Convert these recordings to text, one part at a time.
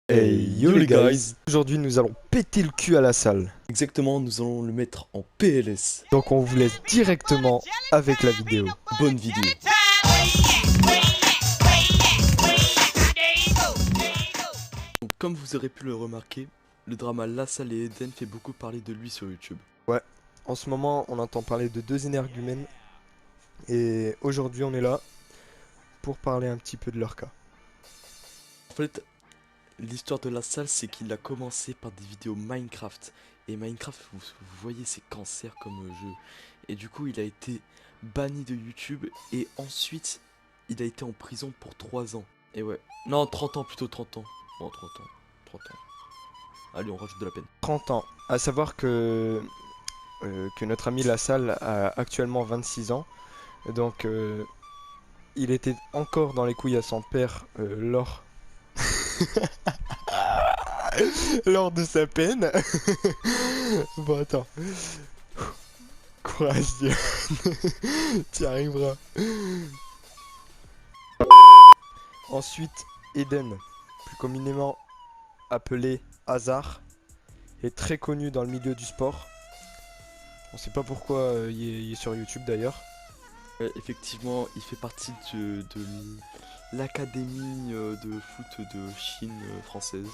Hey yo les guys. Aujourd'hui nous allons péter le cul à la salle. Exactement, nous allons le mettre en PLS. Donc on vous laisse directement avec la vidéo. Bonne vidéo. Donc, comme vous aurez pu le remarquer, le drama La Salle et Eden fait beaucoup parler de lui sur YouTube. Ouais, en ce moment on entend parler de deux énergumènes. Et aujourd'hui on est là pour parler un petit peu de leur cas. En fait, l'histoire de La Salle, c'est qu'il a commencé par des vidéos Minecraft. Et Minecraft, vous voyez, c'est cancer comme jeu. Et du coup, il a été banni de YouTube. Et ensuite, il a été en prison pour 3 ans. Et ouais. Non, 30 ans plutôt, 30 ans. Bon, 30 ans. 30 ans. Allez, on rajoute de la peine. 30 ans. À savoir que notre ami Lassalle a actuellement 26 ans. Donc il était encore dans les couilles à son père lors de sa peine. Bon attends. Courage Diane. Tu arriveras. Ensuite, Eden, plus communément appelé Hazard, est très connu dans le milieu du sport. On sait pas pourquoi il est sur YouTube d'ailleurs. Effectivement, il fait partie de l'académie de foot de Chine française.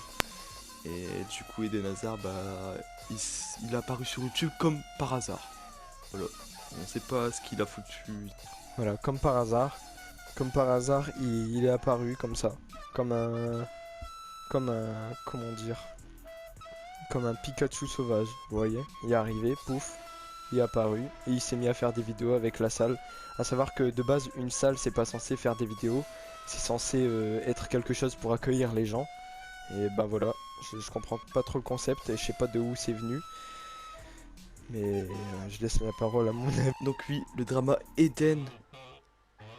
Et du coup, Eden Hazard, bah, il a apparu sur YouTube comme par hasard. Voilà. On sait pas ce qu'il a foutu. Voilà, comme par hasard. Comme par hasard, il est apparu comme ça. Comme un... Comment dire? Comme un Pikachu sauvage, vous voyez? Il est arrivé, pouf, il est apparu. Et il s'est mis à faire des vidéos avec la salle. À savoir que de base, une salle, c'est pas censé faire des vidéos. C'est censé être quelque chose pour accueillir les gens. Et ben voilà, je comprends pas trop le concept et je sais pas de où c'est venu. Mais je laisse la parole à mon ami. Donc oui, le drama Eden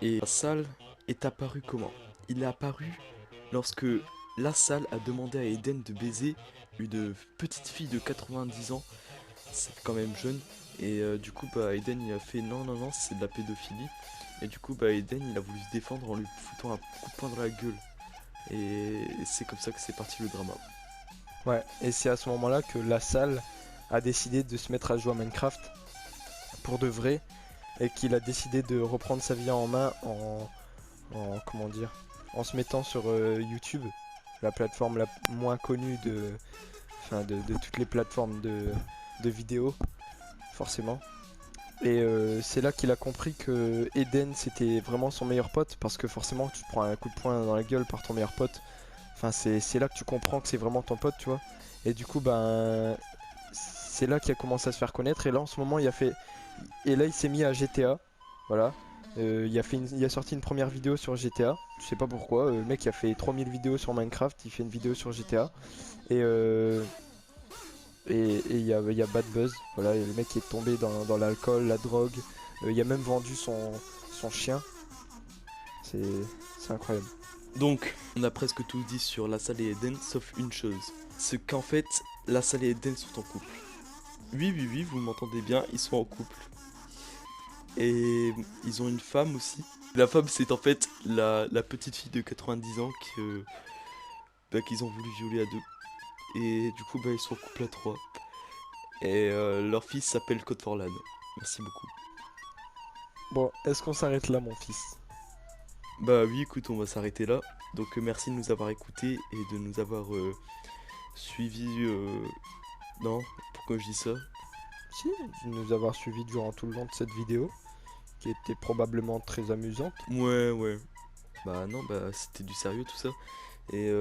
et La Salle est apparu comment? Il est apparu lorsque La Salle a demandé à Eden de baiser une petite fille de 90 ans. C'est quand même jeune. Et du coup, bah, Eden il a fait non, non, non, c'est de la pédophilie. Et du coup, bah, Eden il a voulu se défendre en lui foutant un coup de poing dans la gueule. Et c'est comme ça que c'est parti le drama. Ouais, et c'est à ce moment-là que la salle a décidé de se mettre à jouer à Minecraft pour de vrai et qu'il a décidé de reprendre sa vie en main comment dire, en se mettant sur YouTube, la plateforme la moins connue de toutes les plateformes de vidéos, forcément. Et c'est là qu'il a compris que Eden c'était vraiment son meilleur pote parce que forcément tu te prends un coup de poing dans la gueule par ton meilleur pote. Enfin c'est là que tu comprends que c'est vraiment ton pote, tu vois. Et du coup ben c'est là qu'il a commencé à se faire connaître. Et là en ce moment il s'est mis à GTA. Voilà. Il a sorti une première vidéo sur GTA. Je sais pas pourquoi. Le mec il a fait 3000 vidéos sur Minecraft. Il fait une vidéo sur GTA. Et il y a Bad Buzz. Voilà. Et le mec est tombé dans l'alcool, la drogue. Il a même vendu son chien. C'est incroyable. Donc, on a presque tout dit sur La Salle et Eden, sauf une chose. C'est qu'en fait, La Salle et Eden sont en couple. Oui, oui, oui, vous m'entendez bien, ils sont en couple. Et ils ont une femme aussi. La femme, c'est en fait la petite fille de 90 ans qu'ils ont voulu violer à deux. Et du coup, bah, ils sont en couple à trois. Et leur fils s'appelle Code for Lan. Merci beaucoup. Bon, est-ce qu'on s'arrête là, mon fils? Bah oui, écoute, on va s'arrêter là. Donc merci de nous avoir écoutés et de nous avoir suivis. Non, pourquoi je dis ça? Si, de nous avoir suivis durant tout le long de cette vidéo, qui était probablement très amusante. Ouais, ouais. Bah non, bah c'était du sérieux tout ça. Et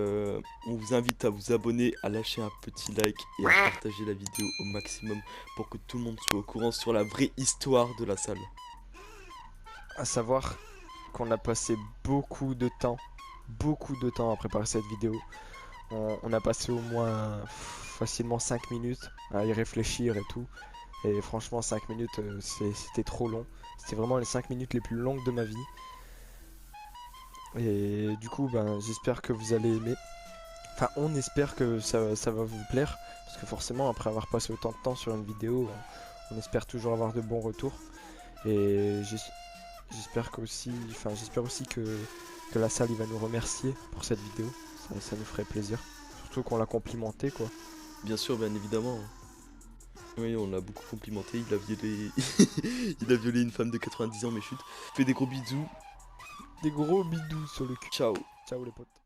on vous invite à vous abonner, à lâcher un petit like et à partager la vidéo au maximum pour que tout le monde soit au courant sur la vraie histoire de la salle. À savoir qu'on a passé beaucoup de temps à préparer cette vidéo. On a passé au moins facilement 5 minutes à y réfléchir et tout. Et franchement 5 minutes c'était trop long. C'était vraiment les 5 minutes les plus longues de ma vie. Et du coup ben, j'espère que vous allez aimer. Enfin on espère que ça va vous plaire. Parce que forcément après avoir passé autant de temps sur une vidéo, on espère toujours avoir de bons retours. Et j'espère aussi que la salle il va nous remercier pour cette vidéo. Ça nous ferait plaisir. Surtout qu'on l'a complimenté quoi. Bien sûr, bien évidemment. Oui, on l'a beaucoup complimenté, il a violé... il a violé une femme de 90 ans, mais chut. Fais des gros bisous, Des gros bidous sur le cul. ciao. Ciao les potes.